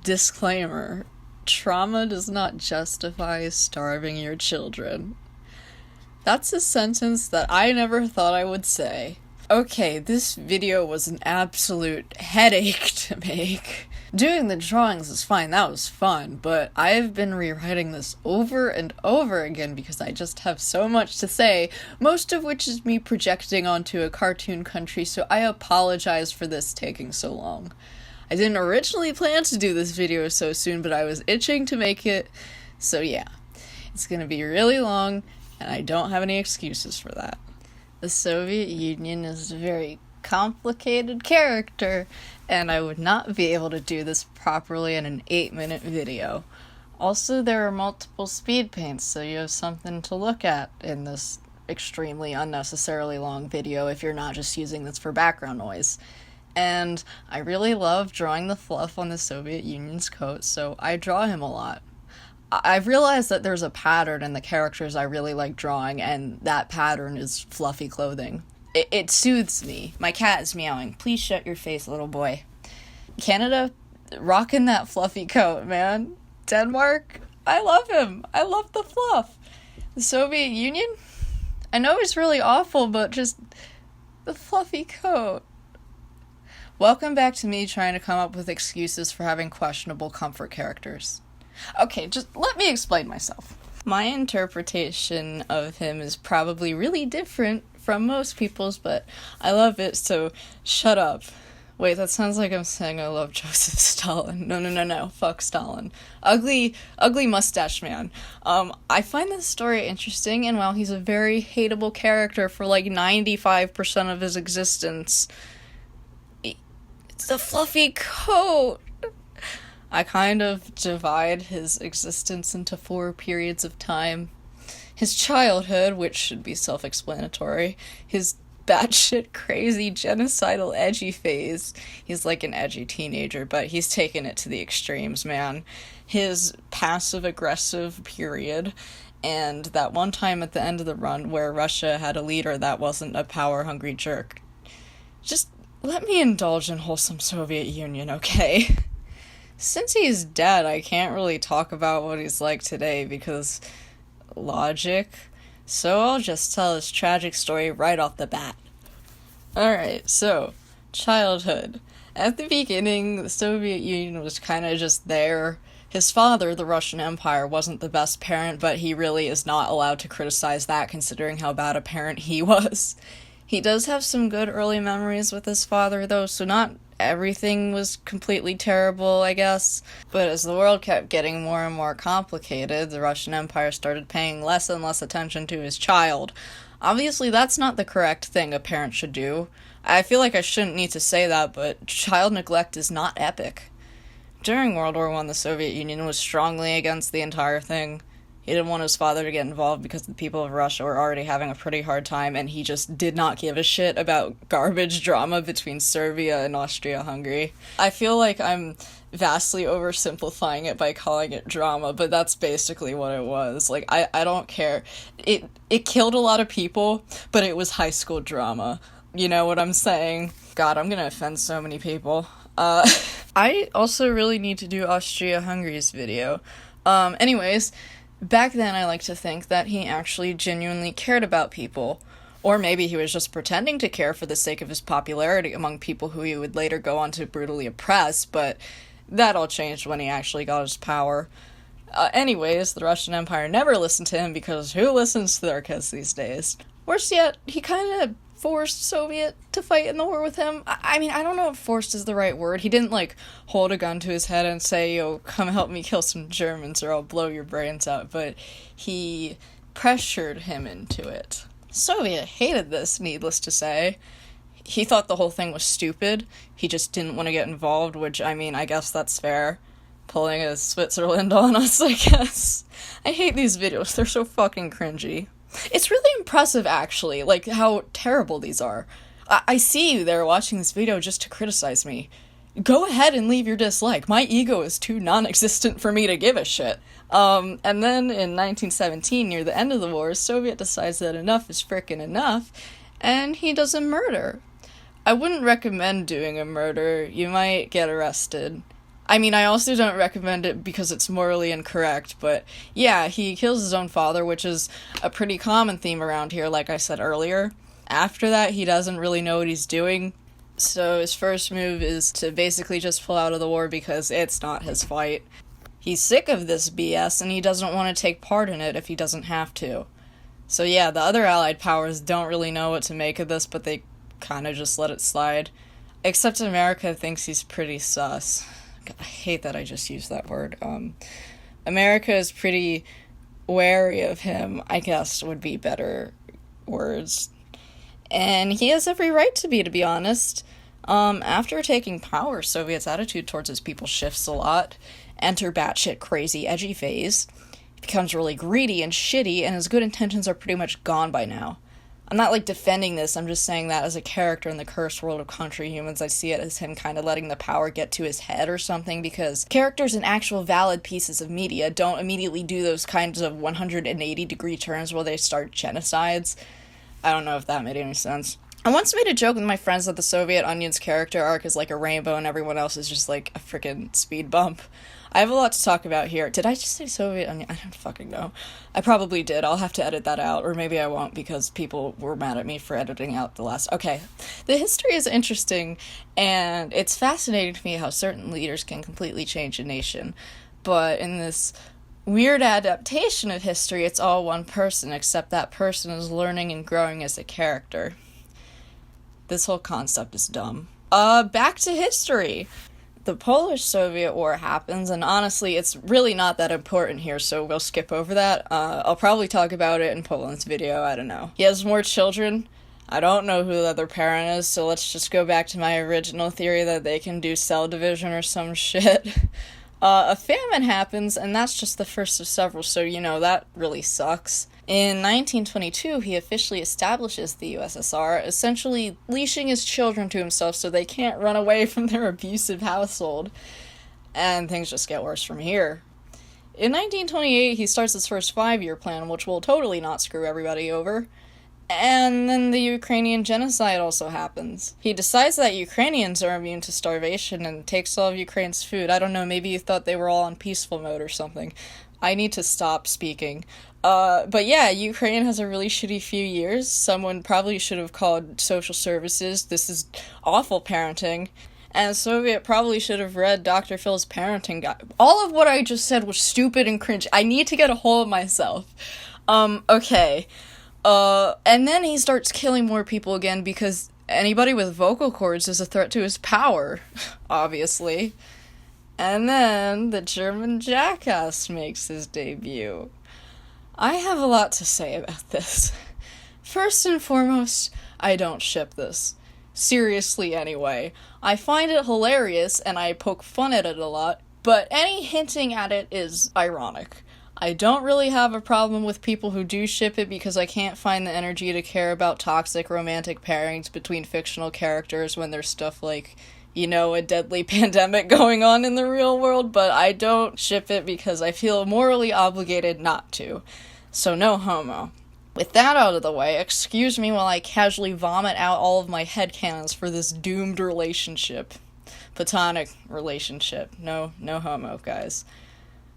Disclaimer. Trauma does not justify starving your children. That's a sentence that I never thought I would say. Okay, this video was an absolute headache to make. Doing the drawings is fine, that was fun, but I've been rewriting this over and over again because I just have so much to say, most of which is me projecting onto a cartoon country, so I apologize for this taking so long. I didn't originally plan to do this video so soon, but I was itching to make it, so yeah. It's gonna be really long, and I don't have any excuses for that. The Soviet Union is a very complicated character, and I would not be able to do this properly in an 8-minute video. Also, there are multiple speed paints, so you have something to look at in this extremely unnecessarily long video if you're not just using this for background noise. And I really love drawing the fluff on the Soviet Union's coat, so I draw him a lot. I've realized that there's a pattern in the characters I really like drawing, and that pattern is fluffy clothing. It soothes me. My cat is meowing. Please shut your face, little boy. Canada, rocking that fluffy coat, man. Denmark, I love him. I love the fluff. The Soviet Union, I know it's really awful, but just the fluffy coat. Welcome back to me trying to come up with excuses for having questionable comfort characters. Okay, just let me explain myself. My interpretation of him is probably really different from most people's, but I love it, so shut up. Wait, that sounds like I'm saying I love Joseph Stalin. No, fuck Stalin. Ugly mustache man. I find this story interesting, and while he's a very hateable character for like 95% of his existence, it's the fluffy coat. I kind of divide his existence into 4 periods of time. His childhood, which should be self-explanatory. His batshit crazy genocidal edgy phase. He's like an edgy teenager, but he's taken it to the extremes, man. His passive-aggressive period, and that one time at the end of the run where Russia had a leader that wasn't a power-hungry jerk. Just let me indulge in wholesome Soviet Union, okay? Since he's dead, I can't really talk about what he's like today because logic, so I'll just tell his tragic story right off the bat. Alright, so, childhood. At the beginning, the Soviet Union was kind of just there. His father, the Russian Empire, wasn't the best parent, but he really is not allowed to criticize that considering how bad a parent he was. He does have some good early memories with his father, though, so not everything was completely terrible, I guess. But as the world kept getting more and more complicated, the Russian Empire started paying less and less attention to his child. Obviously, that's not the correct thing a parent should do. I feel like I shouldn't need to say that, but child neglect is not epic. During World War I, the Soviet Union was strongly against the entire thing. He didn't want his father to get involved because the people of Russia were already having a pretty hard time, and he just did not give a shit about garbage drama between Serbia and Austria-Hungary. I feel like I'm vastly oversimplifying it by calling it drama, but that's basically what it was. Like, I don't care. It killed a lot of people, but it was high school drama. You know what I'm saying? God, I'm gonna offend so many people. I also really need to do Austria-Hungary's video. Anyways, back then I like to think that he actually genuinely cared about people. Or maybe he was just pretending to care for the sake of his popularity among people who he would later go on to brutally oppress, but that all changed when he actually got his power. Anyways, the Russian Empire never listened to him because who listens to their kids these days? Worse yet, he kind of forced Soviet to fight in the war with him. I mean, I don't know if forced is the right word. He didn't, like, hold a gun to his head and say, yo, come help me kill some Germans or I'll blow your brains out, but he pressured him into it. Soviet hated this, needless to say. He thought the whole thing was stupid. He just didn't want to get involved, which, I mean, I guess that's fair. Pulling a Switzerland on us, I guess. I hate these videos. They're so fucking cringy. It's really impressive, actually, like, how terrible these are. I see you there watching this video just to criticize me. Go ahead and leave your dislike. My ego is too non-existent for me to give a shit. And then in 1917, near the end of the war, Soviet decides that enough is frickin' enough, and he does a murder. I wouldn't recommend doing a murder. You might get arrested. I mean, I also don't recommend it because it's morally incorrect, but yeah, he kills his own father, which is a pretty common theme around here, like I said earlier. After that, he doesn't really know what he's doing, so his first move is to basically just pull out of the war because it's not his fight. He's sick of this BS, and he doesn't want to take part in it if he doesn't have to. So yeah, the other allied powers don't really know what to make of this, but they kind of just let it slide. Except America thinks he's pretty sus. I hate that I just used that word. America is pretty wary of him, I guess would be better words. And he has every right to be honest. After taking power, Soviets' attitude towards his people shifts a lot. Enter batshit crazy edgy phase. He becomes really greedy and shitty, and his good intentions are pretty much gone by now. I'm not, defending this, I'm just saying that as a character in the cursed world of Countryhumans, I see it as him kind of letting the power get to his head or something, because characters in actual valid pieces of media don't immediately do those kinds of 180-degree turns where they start genocides. I don't know if that made any sense. I once made a joke with my friends that the Soviet Onion's character arc is like a rainbow and everyone else is just like a freaking speed bump. I have a lot to talk about here. Did I just say Soviet Onion? I don't fucking know. I probably did. I'll have to edit that out, or maybe I won't because people were mad at me for editing out the last... Okay. The history is interesting, and it's fascinating to me how certain leaders can completely change a nation. But in this weird adaptation of history, it's all one person, except that person is learning and growing as a character. This whole concept is dumb. Back to history. The Polish-Soviet War happens, and honestly, it's really not that important here, so we'll skip over that. I'll probably talk about it in Poland's video, I don't know. He has more children. I don't know who the other parent is, so let's just go back to my original theory that they can do cell division or some shit. A famine happens, and that's just the first of several, so that really sucks. In 1922, he officially establishes the USSR, essentially leashing his children to himself so they can't run away from their abusive household. And things just get worse from here. In 1928, he starts his first 5-year plan, which will totally not screw everybody over. And then the Ukrainian genocide also happens. He decides that Ukrainians are immune to starvation and takes all of Ukraine's food. I don't know, maybe you thought they were all on peaceful mode or something. I need to stop speaking. But yeah, Ukraine has a really shitty few years. Someone probably should have called social services. This is awful parenting. And Soviet probably should have read Dr. Phil's parenting guide. All of what I just said was stupid and cringe. I need to get a hold of myself. Okay. And then he starts killing more people again because anybody with vocal cords is a threat to his power, obviously. And then the German jackass makes his debut. I have a lot to say about this. First and foremost, I don't ship this. Seriously, anyway. I find it hilarious, and I poke fun at it a lot, but any hinting at it is ironic. I don't really have a problem with people who do ship it because I can't find the energy to care about toxic romantic pairings between fictional characters when there's stuff like, a deadly pandemic going on in the real world, but I don't ship it because I feel morally obligated not to. So no homo. With that out of the way, excuse me while I casually vomit out all of my headcanons for this doomed relationship. Platonic relationship. No homo, guys.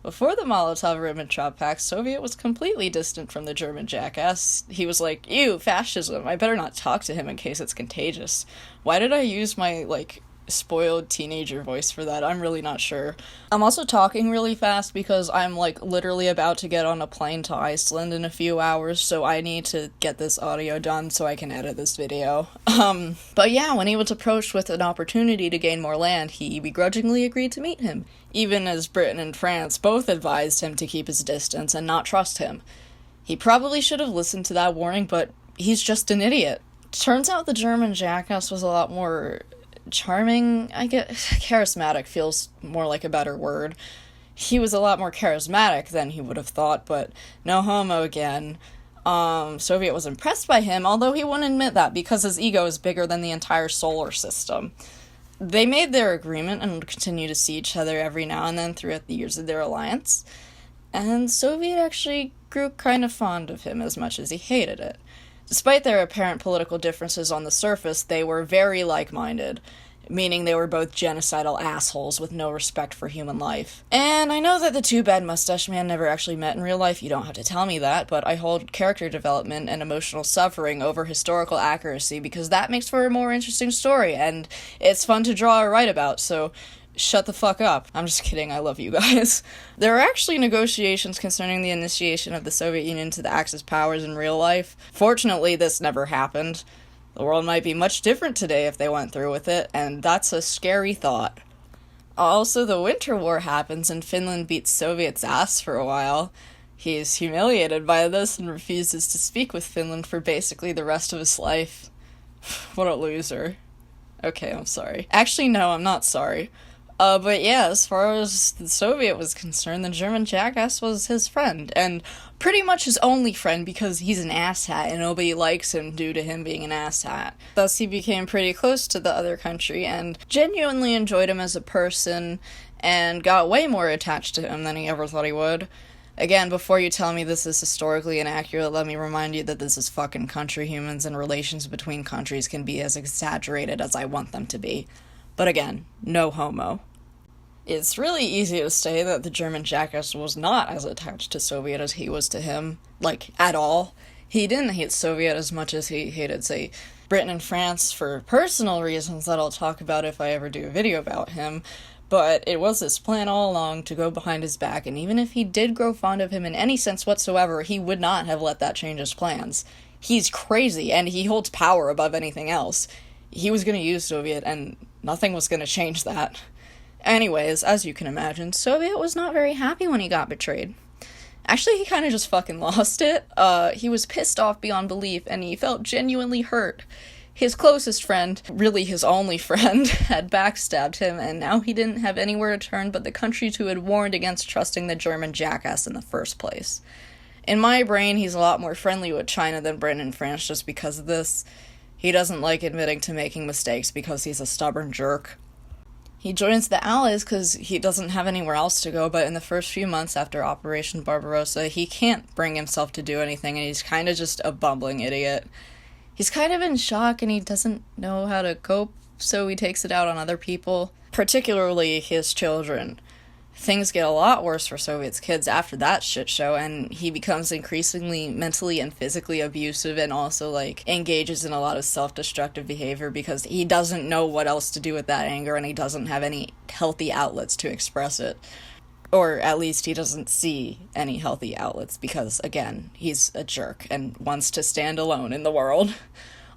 Before the Molotov-Ribbentrop Pact, Soviet was completely distant from the German jackass. He was like, ew, fascism, I better not talk to him in case it's contagious. Why did I use my, spoiled teenager voice for that? I'm really not sure. I'm also talking really fast because I'm, literally about to get on a plane to Iceland in a few hours, so I need to get this audio done so I can edit this video. But yeah, when he was approached with an opportunity to gain more land, he begrudgingly agreed to meet him, even as Britain and France both advised him to keep his distance and not trust him. He probably should have listened to that warning, but he's just an idiot. Turns out the German jackass was a lot more charming, I guess. Charismatic feels more like a better word. He was a lot more charismatic than he would have thought, but no homo again. Soviet was impressed by him, although he wouldn't admit that because his ego is bigger than the entire solar system. They made their agreement and would continue to see each other every now and then throughout the years of their alliance, and Soviet actually grew kind of fond of him as much as he hated it. Despite their apparent political differences on the surface, they were very like-minded. meaning they were both genocidal assholes with no respect for human life. And I know that the two bad mustache man never actually met in real life, you don't have to tell me that, but I hold character development and emotional suffering over historical accuracy because that makes for a more interesting story, and it's fun to draw or write about, so shut the fuck up. I'm just kidding, I love you guys. There are actually negotiations concerning the initiation of the Soviet Union to the Axis powers in real life. Fortunately, this never happened. The world might be much different today if they went through with it, and that's a scary thought. Also, the Winter War happens and Finland beats Soviets' ass for a while. He is humiliated by this and refuses to speak with Finland for basically the rest of his life. What a loser. Okay, I'm sorry. Actually, no, I'm not sorry. But yeah, as far as the Soviet was concerned, the German jackass was his friend, and pretty much his only friend because he's an asshat and nobody likes him due to him being an asshat. Thus, he became pretty close to the other country and genuinely enjoyed him as a person and got way more attached to him than he ever thought he would. Again, before you tell me this is historically inaccurate, let me remind you that this is fucking Countryhumans and relations between countries can be as exaggerated as I want them to be. But again, no homo. It's really easy to say that the German jackass was not as attached to Soviet as he was to him, like, at all. He didn't hate Soviet as much as he hated, say, Britain and France for personal reasons that I'll talk about if I ever do a video about him, but it was his plan all along to go behind his back, and even if he did grow fond of him in any sense whatsoever, he would not have let that change his plans. He's crazy, and he holds power above anything else. He was going to use Soviet, and nothing was going to change that. Anyways, as you can imagine, Soviet was not very happy when he got betrayed. Actually, he kind of just fucking lost it. He was pissed off beyond belief, and he felt genuinely hurt. His closest friend, really his only friend, had backstabbed him, and now he didn't have anywhere to turn but the countries who had warned against trusting the German jackass in the first place. In my brain, he's a lot more friendly with China than Britain and France just because of this. He doesn't like admitting to making mistakes because he's a stubborn jerk. He joins the Allies because he doesn't have anywhere else to go, but in the first few months after Operation Barbarossa, he can't bring himself to do anything, and he's kind of just a bumbling idiot. He's kind of in shock, and he doesn't know how to cope, so he takes it out on other people, particularly his children. Things get a lot worse for Soviet's kids after that shit show, and he becomes increasingly mentally and physically abusive and also, engages in a lot of self-destructive behavior because he doesn't know what else to do with that anger and he doesn't have any healthy outlets to express it. Or at least he doesn't see any healthy outlets because, again, he's a jerk and wants to stand alone in the world.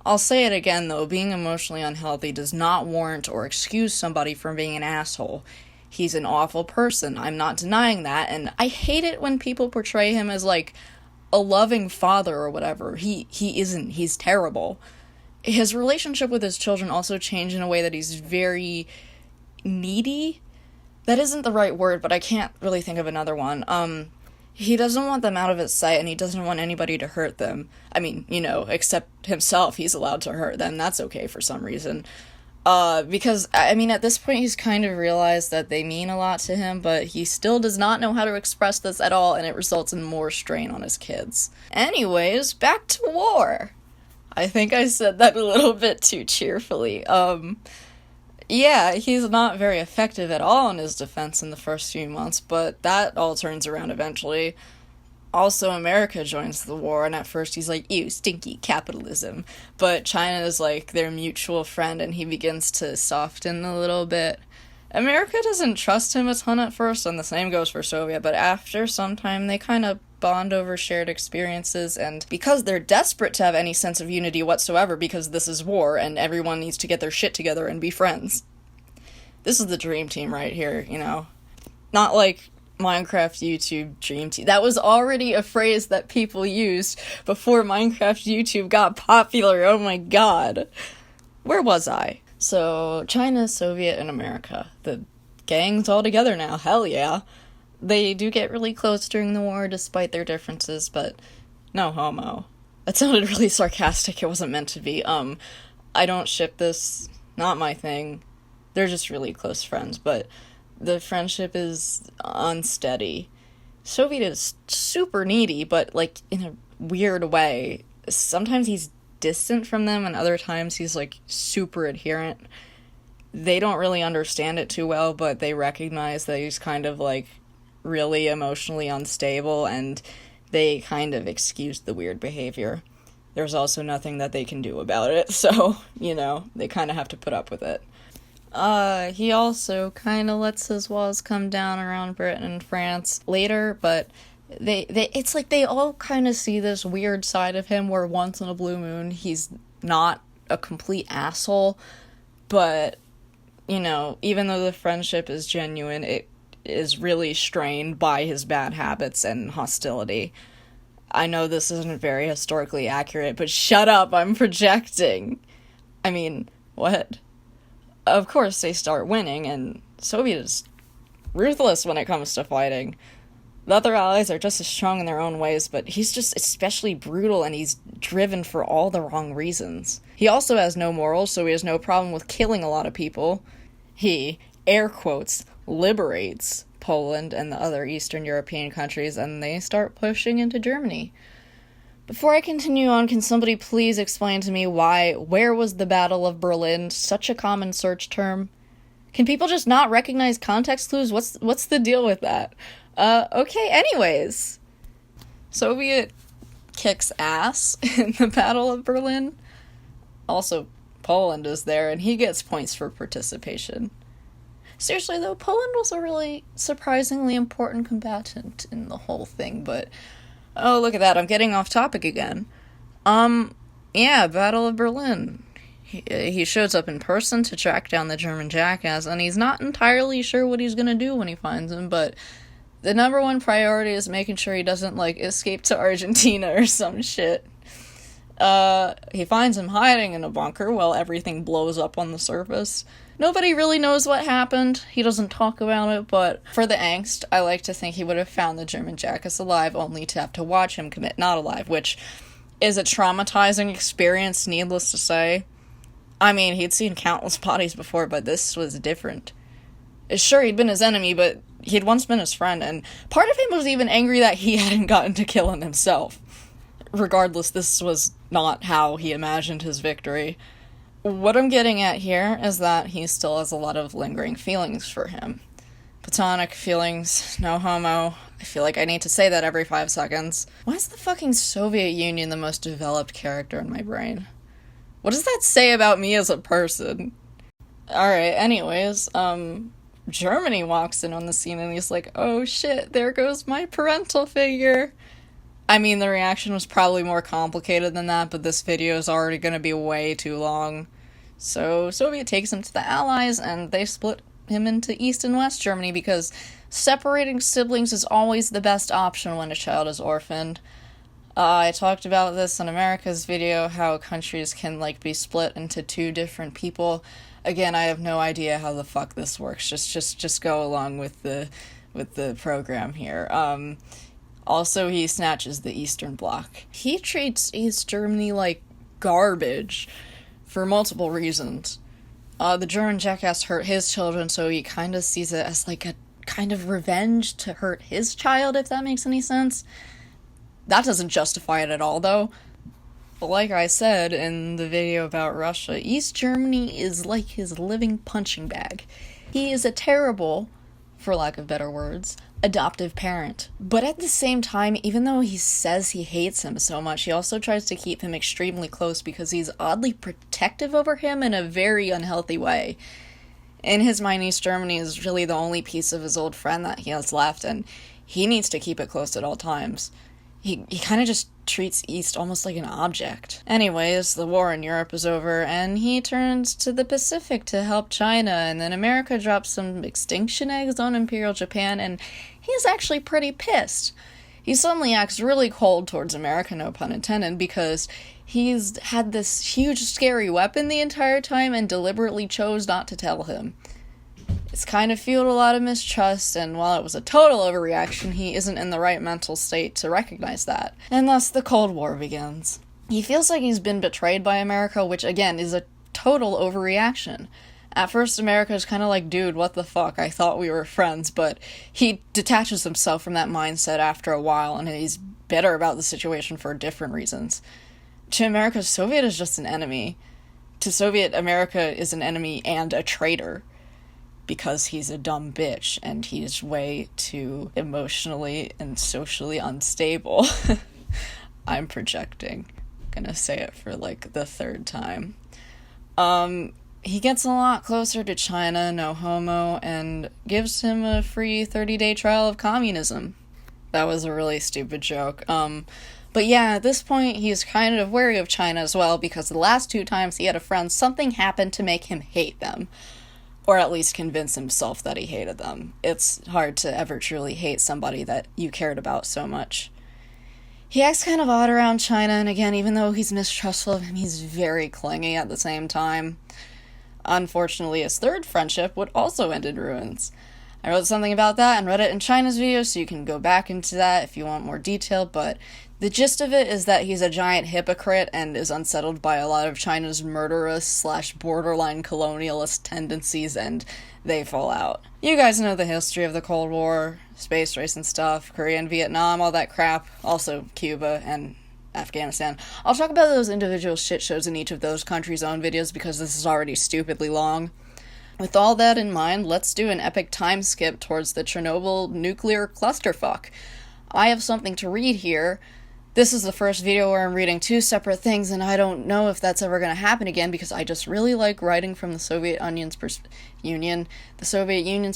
I'll say it again, though, being emotionally unhealthy does not warrant or excuse somebody from being an asshole. He's an awful person, I'm not denying that, and I hate it when people portray him as, a loving father or whatever. He isn't. He's terrible. His relationship with his children also changed in a way that he's very needy. That isn't the right word, but I can't really think of another one. He doesn't want them out of his sight, and he doesn't want anybody to hurt them. I mean, except himself, he's allowed to hurt them. That's okay for some reason. Because, at this point he's kind of realized that they mean a lot to him, but he still does not know how to express this at all, and it results in more strain on his kids. Anyways, back to war. I think I said that a little bit too cheerfully. Yeah, he's not very effective at all in his defense in the first few months, but that all turns around eventually. Also, America joins the war, and at first he's like, ew, stinky capitalism. But China is, their mutual friend, and he begins to soften a little bit. America doesn't trust him a ton at first, and the same goes for Soviet, but after some time, they kind of bond over shared experiences, and because they're desperate to have any sense of unity whatsoever, because this is war, and everyone needs to get their shit together and be friends. This is the dream team right here, Not like Minecraft YouTube dream team. That was already a phrase that people used before Minecraft YouTube got popular. Oh my god. Where was I? So, China, Soviet, and America. The gang's all together now. Hell yeah. They do get really close during the war despite their differences, but no homo. That sounded really sarcastic. It wasn't meant to be. I don't ship this. Not my thing. They're just really close friends, but the friendship is unsteady. Soviet is super needy, but, in a weird way. Sometimes he's distant from them, and other times he's, super adherent. they don't really understand it too well, but they recognize that he's kind of, like, really emotionally unstable, and they kind of excuse the weird behavior. There's also nothing that they can do about it, so, you know, they kind of have to put up with it. He also kind of lets his walls come down around Britain and France later, but it's like they all kind of see this weird side of him where once in a blue moon he's not a complete asshole, but, you know, even though the friendship is genuine, it is really strained by his bad habits and hostility. I know this isn't very historically accurate, but shut up, I'm projecting. I mean, what? Of course they start winning, and Soviet is ruthless when it comes to fighting. The other allies are just as strong in their own ways, but he's just especially brutal, and he's driven for all the wrong reasons. He also has no morals, so he has no problem with killing a lot of people. He, air quotes, liberates Poland and the other Eastern European countries, and they start pushing into Germany. Before I continue on, can somebody please explain to me where was the Battle of Berlin such a common search term? Can people just not recognize context clues? What's the deal with that? Okay, anyways. Soviet kicks ass in the Battle of Berlin. Also, Poland is there, and he gets points for participation. Seriously, though, Poland was a really surprisingly important combatant in the whole thing, but... Oh, look at that, I'm getting off topic again. Yeah, Battle of Berlin. He shows up in person to track down the German jackass, and he's not entirely sure what he's gonna do when he finds him, but the number one priority is making sure he doesn't, like, escape to Argentina or some shit. He finds him hiding in a bunker while everything blows up on the surface. Nobody really knows what happened. He doesn't talk about it, but for the angst, I like to think he would have found the German jackass alive only to have to watch him commit not alive, which is a traumatizing experience, needless to say. I mean, he'd seen countless bodies before, but this was different. Sure, he'd been his enemy, but he'd once been his friend, and part of him was even angry that he hadn't gotten to kill him himself. Regardless, this was not how he imagined his victory. What I'm getting at here is that he still has a lot of lingering feelings for him. Platonic feelings, no homo. I feel like I need to say that every 5 seconds. Why is the fucking Soviet Union the most developed character in my brain? What does that say about me as a person? Alright, anyways, Germany walks in on the scene and he's like, oh shit, there goes my parental figure. I mean, the reaction was probably more complicated than that, but this video is already gonna be way too long. So, Soviet takes him to the Allies, and they split him into East and West Germany, because separating siblings is always the best option when a child is orphaned. I talked about this in America's video, how countries can, like, be split into 2 different people. Again, I have no idea how the fuck this works. Just go along with the program here. Also, he snatches the Eastern Bloc. He treats East Germany like garbage for multiple reasons. The German jackass hurt his children, so he kind of sees it as like a kind of revenge to hurt his child, if that makes any sense. That doesn't justify it at all, though. But like I said in the video about Russia, East Germany is like his living punching bag. He is a terrible, for lack of better words, adoptive parent. But at the same time, even though he says he hates him so much, he also tries to keep him extremely close because he's oddly protective over him in a very unhealthy way. In his mind, East Germany is really the only piece of his old friend that he has left, and he needs to keep it close at all times. He kind of just treats East almost like an object. Anyways, the war in Europe is over, and he turns to the Pacific to help China, and then America drops some extinction eggs on Imperial Japan, and he's actually pretty pissed. He suddenly acts really cold towards America, no pun intended, because he's had this huge scary weapon the entire time and deliberately chose not to tell him. It's kind of fueled a lot of mistrust, and while it was a total overreaction, he isn't in the right mental state to recognize that. And thus, the Cold War begins. He feels like he's been betrayed by America, which, again, is a total overreaction. At first, America's kind of like, dude, what the fuck, I thought we were friends, but he detaches himself from that mindset after a while, and he's bitter about the situation for different reasons. To America, Soviet is just an enemy. To Soviet America is an enemy and a traitor because he's a dumb bitch and he's way too emotionally and socially unstable. I'm projecting. I'm gonna say it for like the third time. He gets a lot closer to China, no homo, and gives him a free 30-day trial of communism. That was a really stupid joke. But yeah, at this point, he's kind of wary of China as well, because the last 2 times he had a friend, something happened to make him hate them. Or at least convince himself that he hated them. It's hard to ever truly hate somebody that you cared about so much. He acts kind of odd around China, and again, even though he's mistrustful of him, he's very clingy at the same time. Unfortunately, his third friendship would also end in ruins. I wrote something about that and read it in China's video, so you can go back into that if you want more detail, but the gist of it is that he's a giant hypocrite and is unsettled by a lot of China's murderous / borderline colonialist tendencies, and they fall out. You guys know the history of the Cold War, space race and stuff, Korea and Vietnam, all that crap, also Cuba and Afghanistan. I'll talk about those individual shit shows in each of those countries' own videos because this is already stupidly long. With all that in mind, let's do an epic time skip towards the Chernobyl nuclear clusterfuck. I have something to read here. This is the first video where I'm reading 2 separate things, and I don't know if that's ever going to happen again because I just really like writing from the Soviet Union's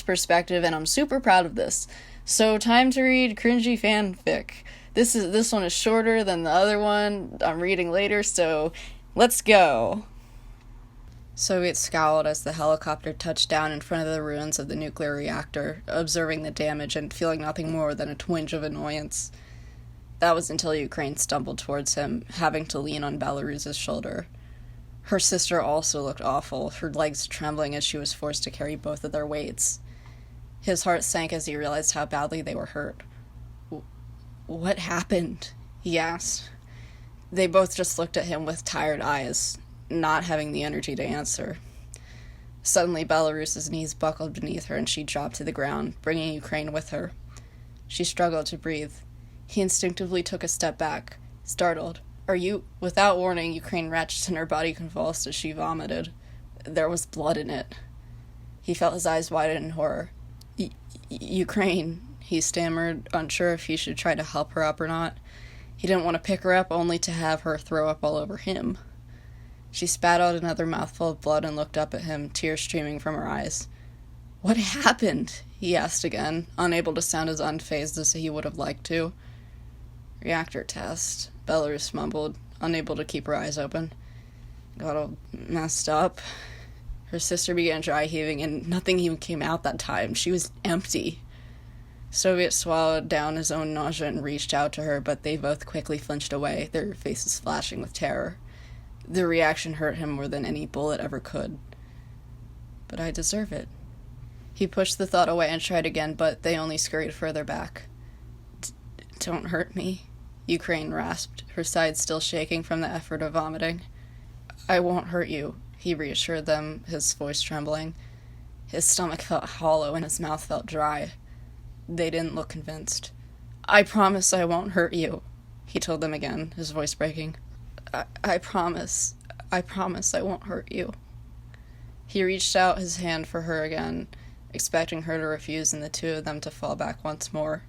perspective, and I'm super proud of this. So, time to read cringy fanfic. This one is shorter than the other one I'm reading later, so let's go. Soviets scowled as the helicopter touched down in front of the ruins of the nuclear reactor, observing the damage and feeling nothing more than a twinge of annoyance. That was until Ukraine stumbled towards him, having to lean on Belarus's shoulder. Her sister also looked awful, her legs trembling as she was forced to carry both of their weights. His heart sank as he realized how badly they were hurt. "What happened?" he asked. They both just looked at him with tired eyes, not having the energy to answer. Suddenly, Belarus's knees buckled beneath her and she dropped to the ground, bringing Ukraine with her. She struggled to breathe. He instinctively took a step back, startled. "Are you—" Without warning, Ukraine retched and her body convulsed as she vomited. There was blood in it. He felt his eyes widen in horror. Ukraine, he stammered, unsure if he should try to help her up or not. He didn't want to pick her up, only to have her throw up all over him. She spat out another mouthful of blood and looked up at him, tears streaming from her eyes. "What happened?" he asked again, unable to sound as unfazed as he would have liked to. "Reactor test," Belarus mumbled, unable to keep her eyes open. "Got all messed up." Her sister began dry heaving, and nothing even came out that time. She was empty. Soviet swallowed down his own nausea and reached out to her, but they both quickly flinched away, their faces flashing with terror. The reaction hurt him more than any bullet ever could. "But I deserve it." He pushed the thought away and tried again, but they only scurried further back. "Don't hurt me," Ukraine rasped, her sides still shaking from the effort of vomiting. "I won't hurt you," he reassured them, his voice trembling. His stomach felt hollow and his mouth felt dry. They didn't look convinced. "I promise I won't hurt you," he told them again, his voice breaking. I promise I won't hurt you." He reached out his hand for her again, expecting her to refuse and the 2 of them to fall back once more.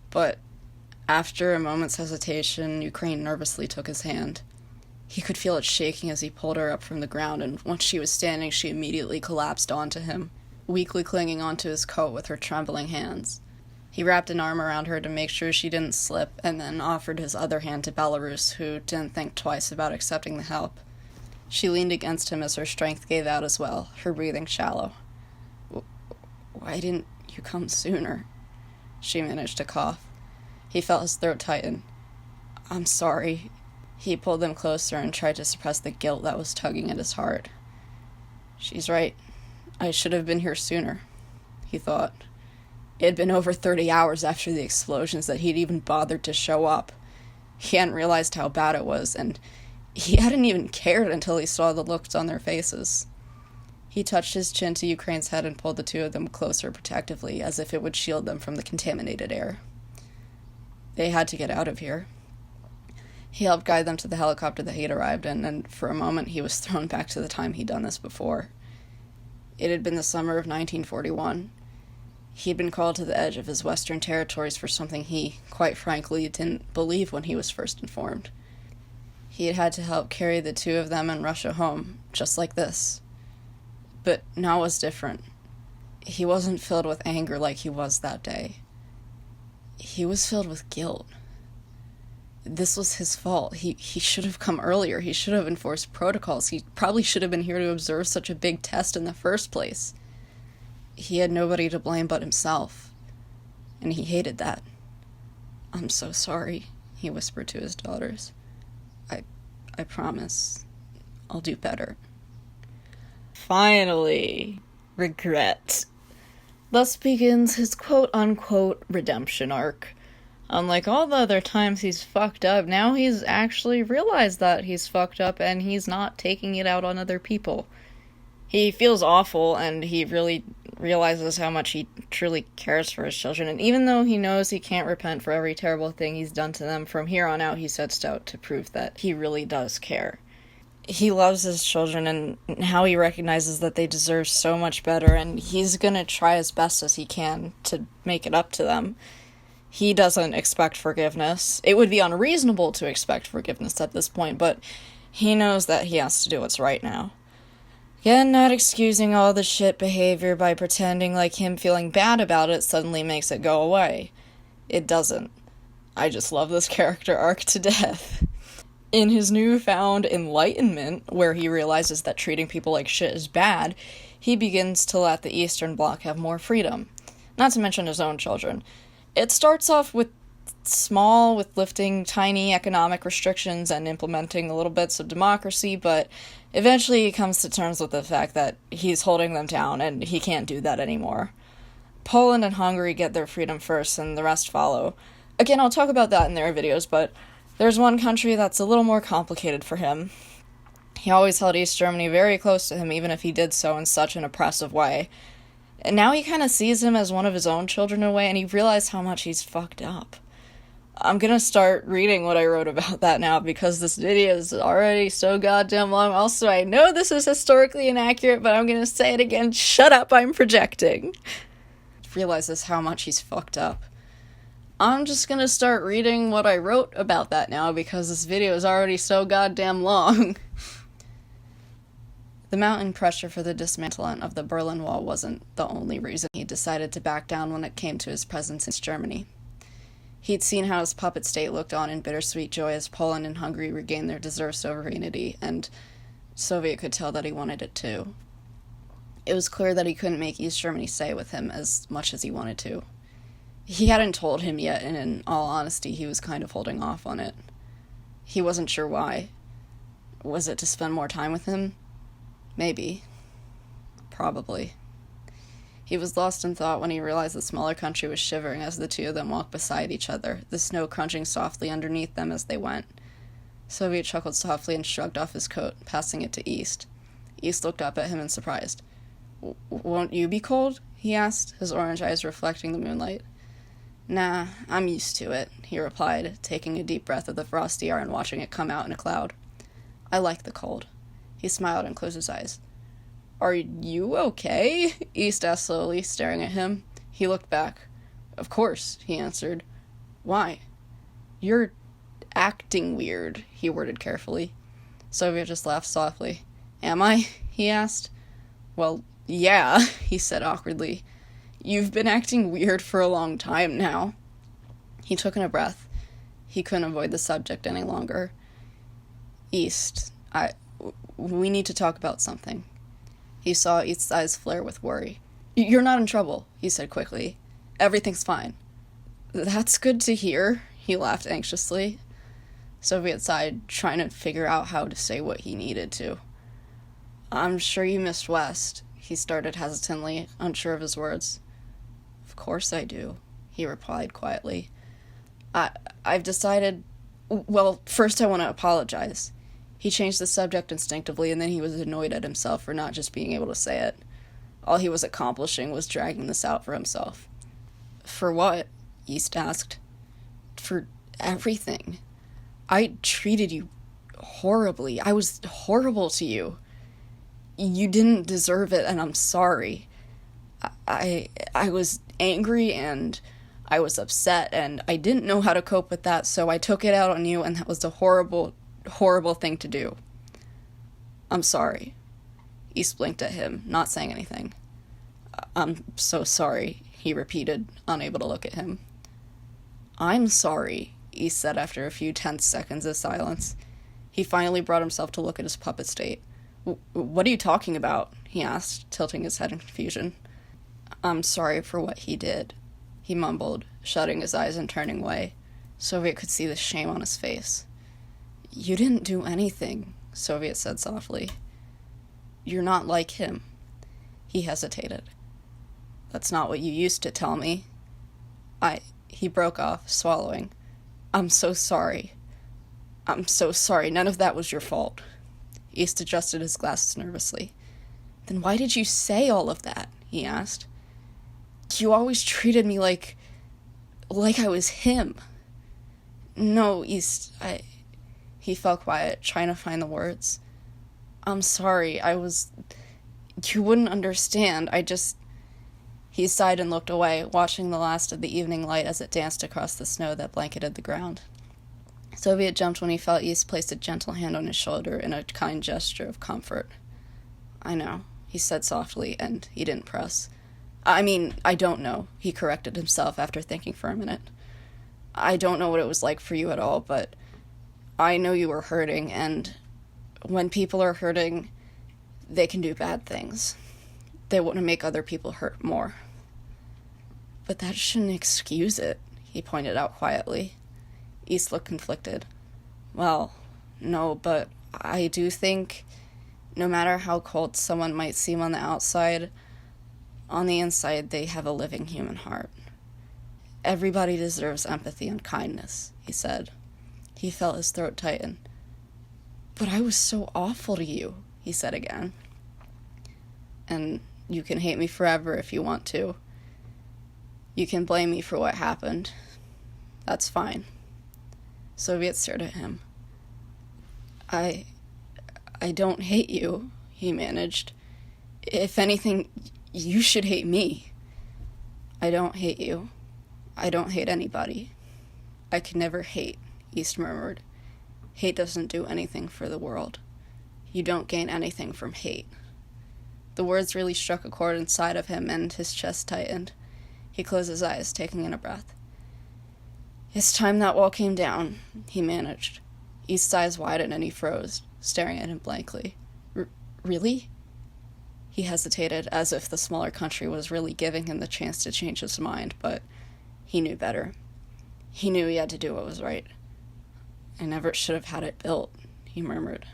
But after a moment's hesitation, Ukraine nervously took his hand. He could feel it shaking as he pulled her up from the ground, and once she was standing, she immediately collapsed onto him, weakly clinging onto his coat with her trembling hands. He wrapped an arm around her to make sure she didn't slip, and then offered his other hand to Belarus, who didn't think twice about accepting the help. She leaned against him as her strength gave out as well, her breathing shallow. "Why didn't you come sooner?" She managed to cough. He felt his throat tighten. "I'm sorry." He pulled them closer and tried to suppress the guilt that was tugging at his heart. "She's right. I should have been here sooner," he thought. It had been over 30 hours after the explosions that he'd even bothered to show up. He hadn't realized how bad it was, and he hadn't even cared until he saw the looks on their faces. He touched his chin to Ukraine's head and pulled the 2 of them closer protectively, as if it would shield them from the contaminated air. They had to get out of here. He helped guide them to the helicopter that he had arrived in, and for a moment he was thrown back to the time he'd done this before. It had been the summer of 1941. He'd been called to the edge of his western territories for something he, quite frankly, didn't believe when he was first informed. He had had to help carry the two of them in Russia home, just like this. But now was different. He wasn't filled with anger like he was that day. He was filled with guilt. This was his fault. He should have come earlier. He should have enforced protocols. He probably should have been here to observe such a big test in the first place. He had nobody to blame but himself, and he hated that. "I'm so sorry," he whispered to his daughters. I promise I'll do better." Finally, regret. Thus begins his quote-unquote redemption arc. Unlike all the other times he's fucked up, now he's actually realized that he's fucked up and he's not taking it out on other people. He feels awful, and he really realizes how much he truly cares for his children, and even though he knows he can't repent for every terrible thing he's done to them, from here on out he sets out to prove that he really does care. He loves his children, and how he recognizes that they deserve so much better, and he's gonna try as best as he can to make it up to them. He doesn't expect forgiveness. It would be unreasonable to expect forgiveness at this point, but he knows that he has to do what's right now. Again, not excusing all the shit behavior by pretending like him feeling bad about it suddenly makes it go away. It doesn't. I just love this character arc to death. In his newfound enlightenment, where he realizes that treating people like shit is bad, he begins to let the Eastern Bloc have more freedom. Not to mention his own children. It starts off with lifting tiny economic restrictions and implementing the little bits of democracy, but eventually he comes to terms with the fact that he's holding them down and he can't do that anymore. Poland and Hungary get their freedom first and the rest follow. Again, I'll talk about that in their videos, but there's one country that's a little more complicated for him. He always held East Germany very close to him, even if he did so in such an oppressive way. And now he kind of sees him as one of his own children in a way, and he realized how much he's fucked up. I'm gonna start reading what I wrote about that now, because this video is already so goddamn long. Also, I know this is historically inaccurate, but I'm gonna say it again. Shut up, I'm projecting. Realizes how much he's fucked up. I'm just gonna start reading what I wrote about that now, because this video is already so goddamn long. The mounting pressure for the dismantlement of the Berlin Wall wasn't the only reason he decided to back down when it came to his presence in Germany. He'd seen how his puppet state looked on in bittersweet joy as Poland and Hungary regained their deserved sovereignty, and Soviet could tell that he wanted it too. It was clear that he couldn't make East Germany stay with him as much as he wanted to. He hadn't told him yet, and in all honesty, he was kind of holding off on it. He wasn't sure why. Was it to spend more time with him? Maybe. Probably. He was lost in thought when he realized the smaller country was shivering as the two of them walked beside each other, the snow crunching softly underneath them as they went. Soviet chuckled softly and shrugged off his coat, passing it to East. East looked up at him in surprise. "Won't you be cold?" he asked, his orange eyes reflecting the moonlight. "Nah, I'm used to it," he replied, taking a deep breath of the frosty air and watching it come out in a cloud. "I like the cold." He smiled and closed his eyes. "Are you okay?" East asked slowly, staring at him. He looked back. "Of course," he answered. "Why?" "You're acting weird," he worded carefully. Soviet just laughed softly. "Am I?" he asked. "Well, yeah," he said awkwardly. "You've been acting weird for a long time now." He took in a breath. He couldn't avoid the subject any longer. "East, we need to talk about something." He saw East's eyes flare with worry. "You're not in trouble," he said quickly. "Everything's fine." "That's good to hear," he laughed anxiously. Soviet sighed, trying to figure out how to say what he needed to. "I'm sure you missed West," he started hesitantly, unsure of his words. "Of course I do," he replied quietly. I've decided... Well, first I want to apologize." He changed the subject instinctively, and then he was annoyed at himself for not just being able to say it. All he was accomplishing was dragging this out for himself. "For what?" East asked. "For everything. I treated you horribly. I was horrible to you. You didn't deserve it, and I'm sorry. I was angry, and I was upset, and I didn't know how to cope with that, so I took it out on you, and that was a horrible, horrible thing to do. I'm sorry. East blinked at him, not saying anything. I'm so sorry, he repeated, unable to look at him. I'm sorry, East said after a few tense seconds of silence. He finally brought himself to look at his puppet state. What are you talking about? He asked, tilting his head in confusion. I'm sorry for what he did, he mumbled, shutting his eyes and turning away. Soviet could see the shame on his face. You didn't do anything, Soviet said softly. You're not like him. He hesitated. That's not what you used to tell me. He broke off, swallowing. I'm so sorry. I'm so sorry. None of that was your fault. East adjusted his glasses nervously. Then why did you say all of that? He asked. You always treated me like I was him. No, East, He fell quiet, trying to find the words. I'm sorry, you wouldn't understand, He sighed and looked away, watching the last of the evening light as it danced across the snow that blanketed the ground. Soviet jumped when he felt East place a gentle hand on his shoulder in a kind gesture of comfort. I know, he said softly, and he didn't press. I don't know, he corrected himself after thinking for a minute. I don't know what it was like for you at all, but I know you were hurting, and when people are hurting, they can do bad things. They want to make other people hurt more. But that shouldn't excuse it, he pointed out quietly. East looked conflicted. Well, no, but I do think no matter how cold someone might seem on the outside, on the inside they have a living human heart. Everybody deserves empathy and kindness, he said. He felt his throat tighten. But I was so awful to you, he said again. And you can hate me forever if you want to. You can blame me for what happened. That's fine. Soviet stared at him. I don't hate you, he managed. If anything, you should hate me. I don't hate you. I don't hate anybody. I can never hate, East murmured. Hate doesn't do anything for the world. You don't gain anything from hate. The words really struck a chord inside of him, and his chest tightened. He closed his eyes, taking in a breath. It's time that wall came down, he managed. East's eyes widened and he froze, staring at him blankly. Really? He hesitated, as if the smaller country was really giving him the chance to change his mind, but he knew better. He knew he had to do what was right. I never should have had it built, he murmured.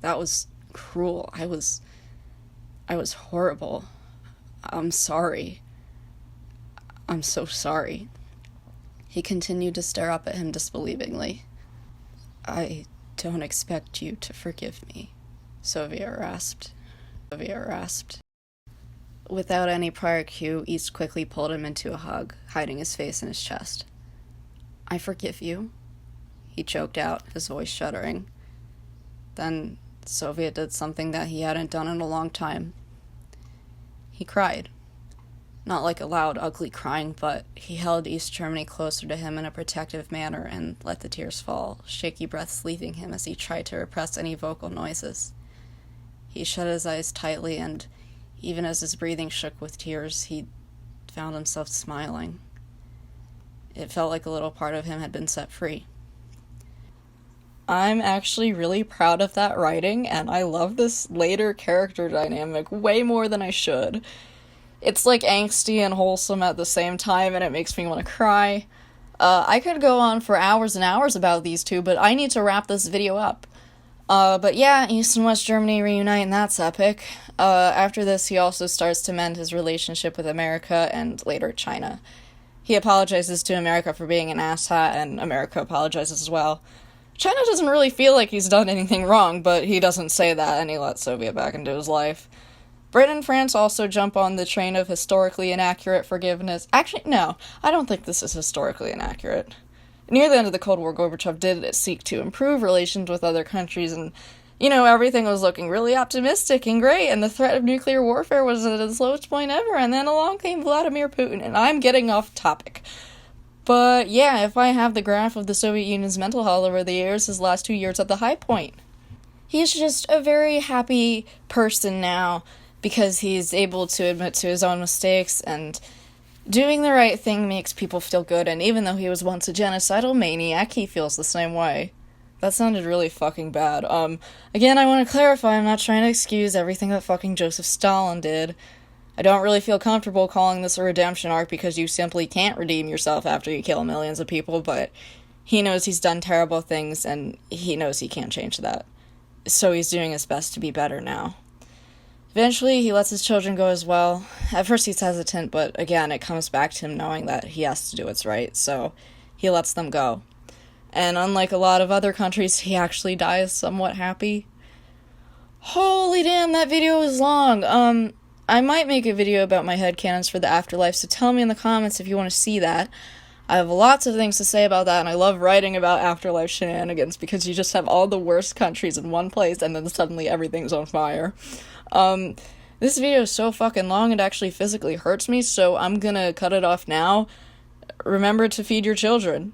That was cruel. I was horrible. I'm sorry. I'm so sorry. He continued to stare up at him disbelievingly. I don't expect you to forgive me, Soviet rasped. Without any prior cue, East quickly pulled him into a hug, hiding his face in his chest. I forgive you, he choked out, his voice shuddering. Then Soviet did something that he hadn't done in a long time. He cried. Not like a loud, ugly crying, but he held East Germany closer to him in a protective manner and let the tears fall, shaky breaths leaving him as he tried to repress any vocal noises. He shut his eyes tightly, and even as his breathing shook with tears, he found himself smiling. It felt like a little part of him had been set free. I'm actually really proud of that writing, and I love this later character dynamic way more than I should. It's like angsty and wholesome at the same time, and it makes me want to cry. I could go on for hours and hours about these two, but I need to wrap this video up. But yeah, East and West Germany reunite, and that's epic. After this, he also starts to mend his relationship with America and later China. He apologizes to America for being an asshat, and America apologizes as well. China doesn't really feel like he's done anything wrong, but he doesn't say that, and he lets Soviet back into his life. Britain and France also jump on the train of historically inaccurate forgiveness. Actually, no, I don't think this is historically inaccurate. near the end of the Cold War, Gorbachev did seek to improve relations with other countries, and, you know, everything was looking really optimistic and great, and the threat of nuclear warfare was at its lowest point ever, and then along came Vladimir Putin, and I'm getting off topic. But yeah, if I have the graph of the Soviet Union's mental health over the years, his last 2 years at the high point. He's just a very happy person now, because he's able to admit to his own mistakes, and doing the right thing makes people feel good, and even though he was once a genocidal maniac, he feels the same way. That sounded really fucking bad. Again, I want to clarify, I'm not trying to excuse everything that fucking Joseph Stalin did. I don't really feel comfortable calling this a redemption arc because you simply can't redeem yourself after you kill millions of people, but he knows he's done terrible things, and he knows he can't change that. So he's doing his best to be better now. Eventually, he lets his children go as well. At first he's hesitant, but again, it comes back to him knowing that he has to do what's right, so he lets them go. And unlike a lot of other countries, he actually dies somewhat happy. Holy damn, that video is long. I might make a video about my headcanons for the afterlife, so tell me in the comments if you want to see that. I have lots of things to say about that, and I love writing about afterlife shenanigans, because you just have all the worst countries in one place, and then suddenly everything's on fire. This video is so fucking long, it actually physically hurts me, so I'm gonna cut it off now. Remember to feed your children.